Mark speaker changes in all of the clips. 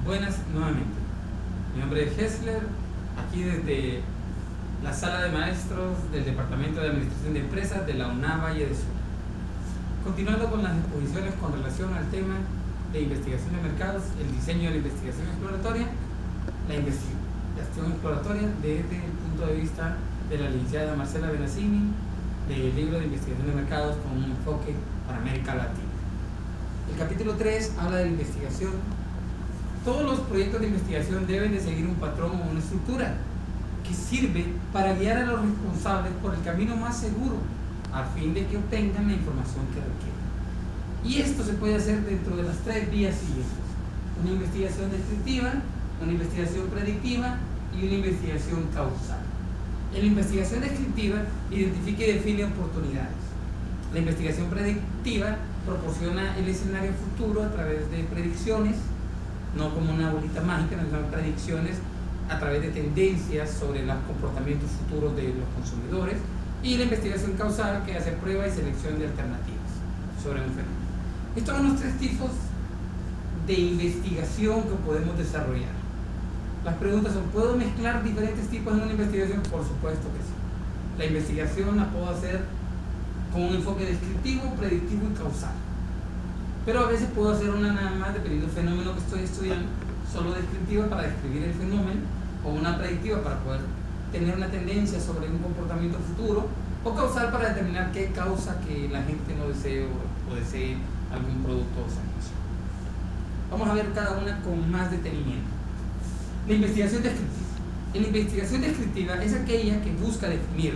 Speaker 1: Buenas nuevamente. Mi nombre es Hessler, aquí desde la sala de maestros del Departamento de Administración de Empresas de la UNAM Valle de Sur. Continuando con las exposiciones con relación al tema de investigación de mercados, el diseño de la investigación exploratoria, la investigación exploratoria desde el punto de vista de la licenciada Marcela Benazzini, del libro de investigación de mercados con un enfoque para América Latina. El capítulo 3 habla de la investigación. Todos los proyectos de investigación deben de seguir un patrón o una estructura que sirve para guiar a los responsables por el camino más seguro a fin de que obtengan la información que requieren. Y esto se puede hacer dentro de las 3 vías siguientes: una investigación descriptiva, una investigación predictiva y una investigación causal. En la investigación descriptiva identifica y define oportunidades. La investigación predictiva proporciona el escenario futuro a través de predicciones, no como una bolita mágica, no son predicciones a través de tendencias sobre los comportamientos futuros de los consumidores, y la investigación causal, que hace prueba y selección de alternativas sobre un fenómeno. Estos son los 3 tipos de investigación que podemos desarrollar. Las preguntas son: ¿puedo mezclar diferentes tipos en una investigación? Por supuesto que sí. La investigación la puedo hacer con un enfoque descriptivo, predictivo y causal. Pero a veces puedo hacer una nada más dependiendo del fenómeno que estoy estudiando, solo descriptiva para describir el fenómeno, o una predictiva para poder tener una tendencia sobre un comportamiento futuro, o causal para determinar qué causa que la gente no desee o desee algún producto o servicio. Vamos a ver cada una con más detenimiento. La investigación descriptiva. La investigación descriptiva es aquella que busca definir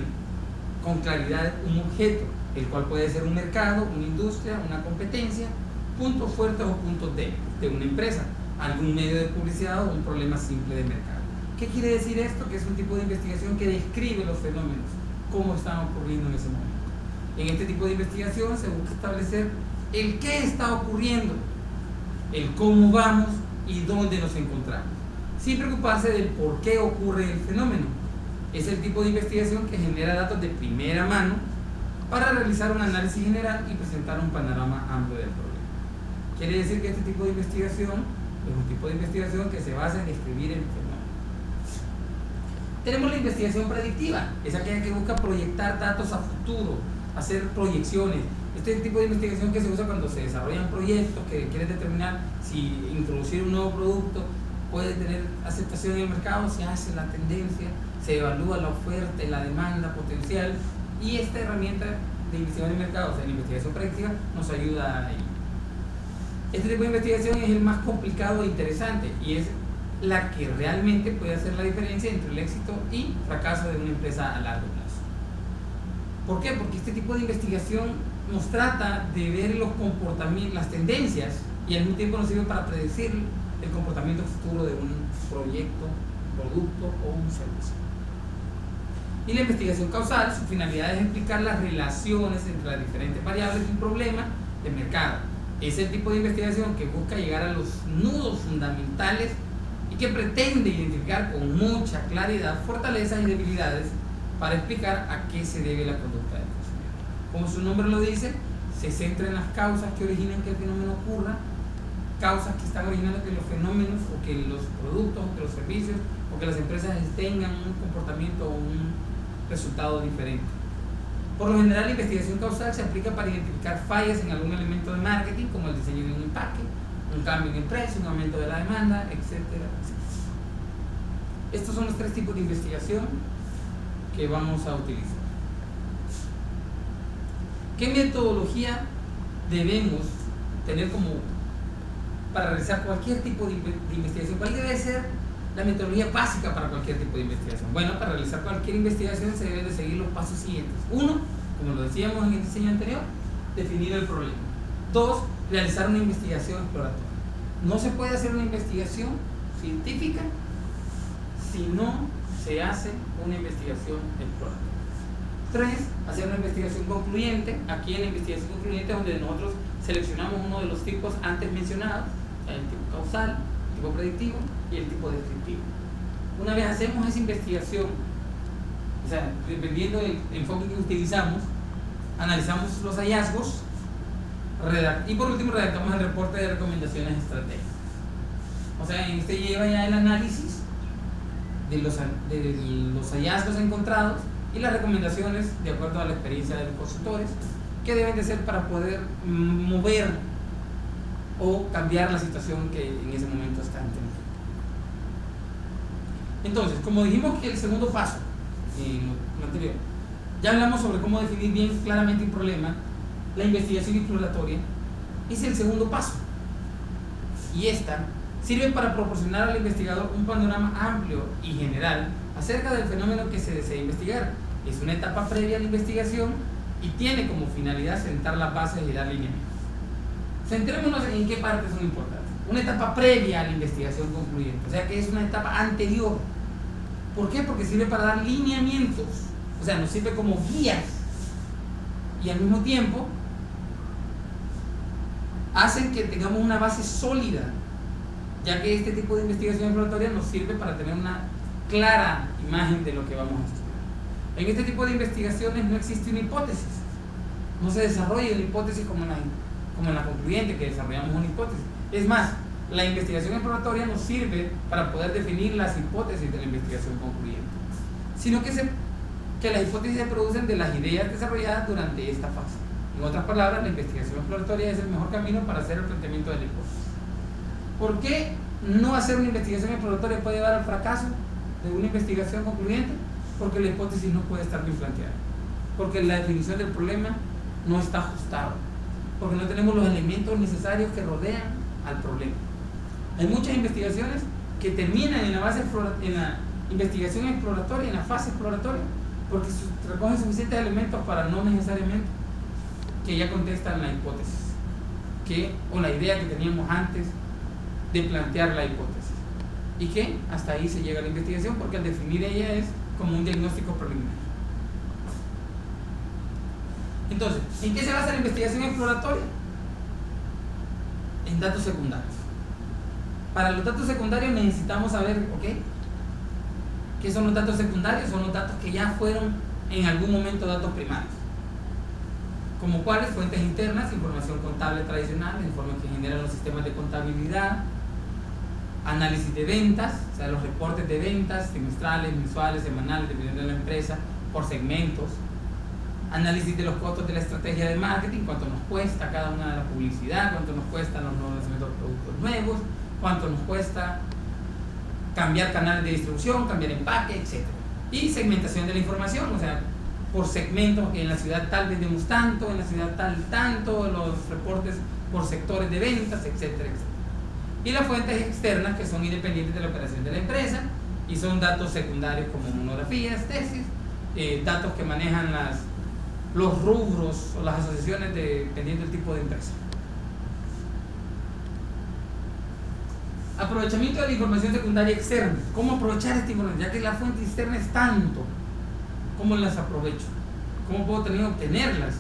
Speaker 1: con claridad un objeto, el cual puede ser un mercado, una industria, una competencia, puntos fuertes o puntos débiles de una empresa, algún medio de publicidad o un problema simple de mercado. ¿Qué quiere decir esto? Que es un tipo de investigación que describe los fenómenos, cómo están ocurriendo en ese momento. En este tipo de investigación se busca establecer el qué está ocurriendo, el cómo vamos y dónde nos encontramos, sin preocuparse del por qué ocurre el fenómeno. Es el tipo de investigación que genera datos de primera mano para realizar un análisis general y presentar un panorama amplio del problema. Quiere decir que este tipo de investigación es un tipo de investigación que se basa en describir el fenómeno. Tenemos la investigación predictiva, es aquella que busca proyectar datos a futuro, hacer proyecciones. Este es el tipo de investigación que se usa cuando se desarrollan proyectos que quieren determinar si introducir un nuevo producto puede tener aceptación en el mercado. Se hace la tendencia, se evalúa la oferta y la demanda potencial, y esta herramienta de investigación de mercados, la investigación predictiva, nos ayuda a ello. Este tipo de investigación es el más complicado e interesante, y es la que realmente puede hacer la diferencia entre el éxito y fracaso de una empresa a largo plazo. ¿Por qué? Porque este tipo de investigación nos trata de ver los comportamientos, las tendencias, y al mismo tiempo nos sirve para predecir el comportamiento futuro de un proyecto, producto o un servicio. Y la investigación causal, su finalidad es explicar las relaciones entre las diferentes variables de un problema de mercado. Es el tipo de investigación que busca llegar a los nudos fundamentales y que pretende identificar con mucha claridad fortalezas y debilidades para explicar a qué se debe la conducta del consumidor. Como su nombre lo dice, se centra en las causas que originan que el fenómeno ocurra, causas que están originando que los fenómenos o que los productos o que los servicios o que las empresas tengan un comportamiento o un resultado diferente. Por lo general, la investigación causal se aplica para identificar fallas en algún elemento de marketing, como el diseño de un empaque, un cambio en el precio, un aumento de la demanda, etcétera. Estos son los 3 tipos de investigación que vamos a utilizar. ¿Qué metodología debemos tener para realizar cualquier tipo de investigación? ¿Cuál debe ser la metodología básica para cualquier tipo de investigación? Bueno, para realizar cualquier investigación se deben de seguir los pasos siguientes. 1, como lo decíamos en el diseño anterior, definir el problema. 2, realizar una investigación exploratoria. No se puede hacer una investigación científica si no se hace una investigación exploratoria. 3, hacer una investigación concluyente. Aquí en la investigación concluyente, donde nosotros seleccionamos uno de los tipos antes mencionados, el tipo causal, el tipo predictivo y el tipo descriptivo. Una vez hacemos esa investigación, o sea, dependiendo del enfoque que utilizamos, analizamos los hallazgos y por último redactamos el reporte de recomendaciones estratégicas. O sea, usted lleva ya el análisis de los hallazgos encontrados y las recomendaciones de acuerdo a la experiencia de los consultores que deben de ser para poder mover o cambiar la situación que en ese momento está teniendo. Entonces, como dijimos que el segundo paso en lo anterior, ya hablamos sobre cómo definir bien claramente un problema, la investigación exploratoria es el segundo paso, y esta sirve para proporcionar al investigador un panorama amplio y general acerca del fenómeno que se desea investigar. Es una etapa previa a la investigación y tiene como finalidad sentar las bases y dar lineamientos. Centrémonos en qué partes son importantes. Una etapa previa a la investigación concluyente, o sea que es una etapa anterior. ¿Por qué? Porque sirve para dar lineamientos, o sea, nos sirve como guías, y al mismo tiempo hacen que tengamos una base sólida, ya que este tipo de investigación exploratoria nos sirve para tener una clara imagen de lo que vamos a estudiar. En este tipo de investigaciones no existe una hipótesis, no se desarrolla una hipótesis como en la concluyente, que desarrollamos una hipótesis. Es más, la investigación exploratoria nos sirve para poder definir las hipótesis de la investigación concluyente, sino que las hipótesis se producen de las ideas desarrolladas durante esta fase. En otras palabras, la investigación exploratoria es el mejor camino para hacer el planteamiento de la hipótesis. ¿Por qué no hacer una investigación exploratoria puede llevar al fracaso de una investigación concluyente? Porque la hipótesis no puede estar bien planteada, porque la definición del problema no está ajustada, porque no tenemos los elementos necesarios que rodean al problema. Hay muchas investigaciones que terminan en la investigación exploratoria, en la fase exploratoria, porque recogen suficientes elementos para no necesariamente que ya contestan la hipótesis o la idea que teníamos antes de plantear la hipótesis, y que hasta ahí se llega a la investigación, porque al definir ella es como un diagnóstico preliminar. Entonces, ¿en qué se basa la investigación exploratoria? En datos secundarios. Para los datos secundarios necesitamos saber, ¿qué son los datos secundarios? Son los datos que ya fueron en algún momento datos primarios. Como cuáles: fuentes internas, información contable tradicional, informes que generan los sistemas de contabilidad, análisis de ventas, o sea, los reportes de ventas trimestrales, mensuales, semanales, dependiendo de la empresa, por segmentos, análisis de los costos de la estrategia de marketing, cuánto nos cuesta cada una de la publicidad, cuánto nos cuestan los nuevos lanzamientos de productos nuevos, cuánto nos cuesta cambiar canales de distribución, cambiar empaque, etc. Y segmentación de la información, o sea, por segmentos, que en la ciudad tal vendemos tanto, en la ciudad tal tanto, los reportes por sectores de ventas, etcétera, etcétera. Y las fuentes externas, que son independientes de la operación de la empresa y son datos secundarios como monografías, tesis, datos que manejan los rubros o las asociaciones dependiendo del tipo de empresa. Aprovechamiento de la información secundaria externa. ¿Cómo aprovechar esta información? Ya que la fuente externa es tanto, ¿cómo las aprovecho? ¿Cómo puedo obtenerlas?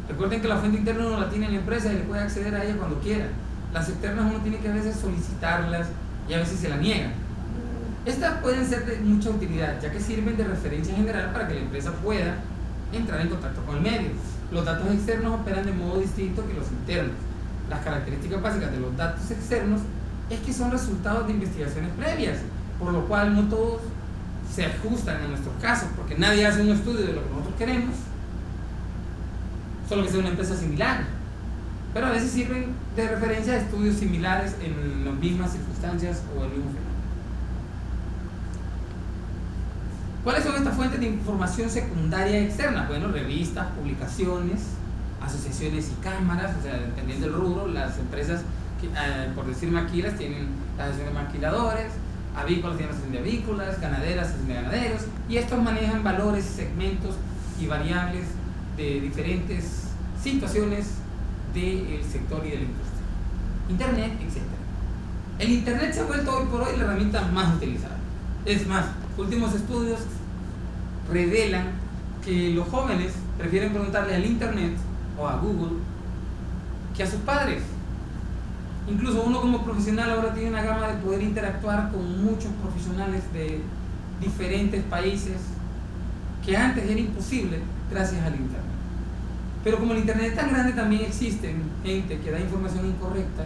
Speaker 1: Recuerden que la fuente interna uno la tiene en la empresa y le puede acceder a ella cuando quiera. Las externas uno tiene que a veces solicitarlas y a veces se la niegan. Estas pueden ser de mucha utilidad, ya que sirven de referencia general para que la empresa pueda entrar en contacto con el medio. Los datos externos operan de modo distinto que los internos. Las características básicas de los datos externos es que son resultados de investigaciones previas, por lo cual no todos se ajustan a nuestros casos, porque nadie hace un estudio de lo que nosotros queremos, solo que sea una empresa similar, pero a veces sirven de referencia a estudios similares en las mismas circunstancias o el mismo fenómeno. ¿Cuáles son estas fuentes de información secundaria externa? Bueno, revistas, publicaciones, asociaciones y cámaras, o sea, dependiendo del rubro, las empresas, por decir maquilas, tienen la asociación de maquiladores, avícolas tienen la asociación de avícolas, ganaderas, asociación de ganaderos, y estos manejan valores, segmentos y variables de diferentes situaciones del sector y de la industria. Internet, etc. El Internet se ha vuelto hoy por hoy la herramienta más utilizada. Es más, últimos estudios revelan que los jóvenes prefieren preguntarle al Internet o a Google que a sus padres. Incluso uno como profesional ahora tiene una gama de poder interactuar con muchos profesionales de diferentes países que antes era imposible gracias al Internet. Pero como el Internet es tan grande, también existen gente que da información incorrecta,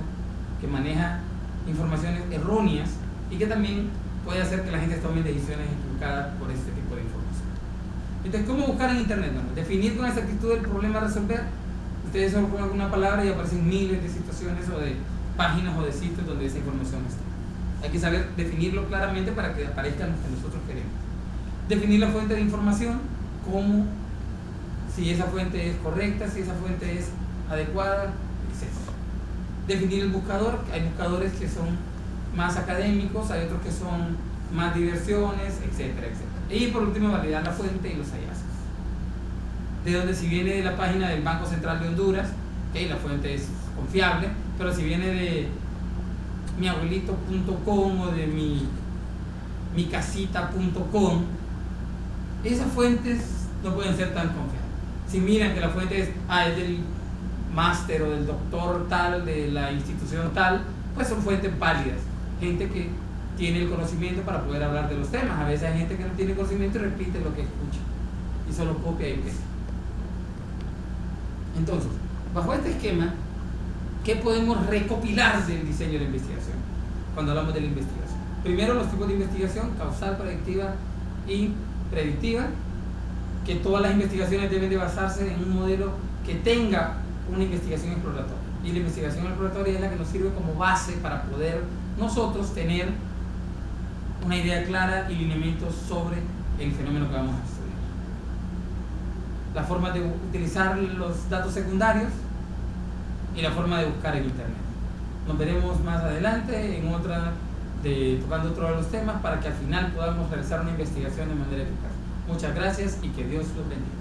Speaker 1: que maneja informaciones erróneas y que también puede hacer que la gente tome decisiones equivocadas por este tipo de información. Entonces, ¿cómo buscar en internet? Bueno, definir con exactitud el problema a resolver. Ustedes solo ponen alguna palabra y aparecen miles de situaciones o de páginas o de sitios donde esa información está. Hay que saber definirlo claramente para que aparezca lo que nosotros queremos. Definir la fuente de información, cómo, si esa fuente es correcta, si esa fuente es adecuada, etc. Definir el buscador. Hay buscadores que son más académicos, hay otros que son más diversiones, etcétera, etcétera. Y por último, validar la fuente y los hallazgos. De donde, si viene de la página del Banco Central de Honduras, okay, la fuente es confiable, pero si viene de miabuelito.com o de micasita.com, esas fuentes no pueden ser tan confiables. Si miran que la fuente es del máster o del doctor tal, de la institución tal, pues son fuentes válidas. Gente que tiene el conocimiento para poder hablar de los temas. A veces hay gente que no tiene conocimiento y repite lo que escucha y solo copia y pega. Entonces, bajo este esquema, ¿qué podemos recopilar del diseño de la investigación cuando hablamos de la investigación? Primero, los tipos de investigación: causal, predictiva y predictiva, que todas las investigaciones deben de basarse en un modelo que tenga una investigación exploratoria, y la investigación exploratoria es la que nos sirve como base para poder nosotros tener una idea clara y lineamientos sobre el fenómeno que vamos a estudiar. La forma de utilizar los datos secundarios y la forma de buscar en internet. Nos veremos más adelante en tocando otro de los temas, para que al final podamos realizar una investigación de manera eficaz. Muchas gracias y que Dios los bendiga.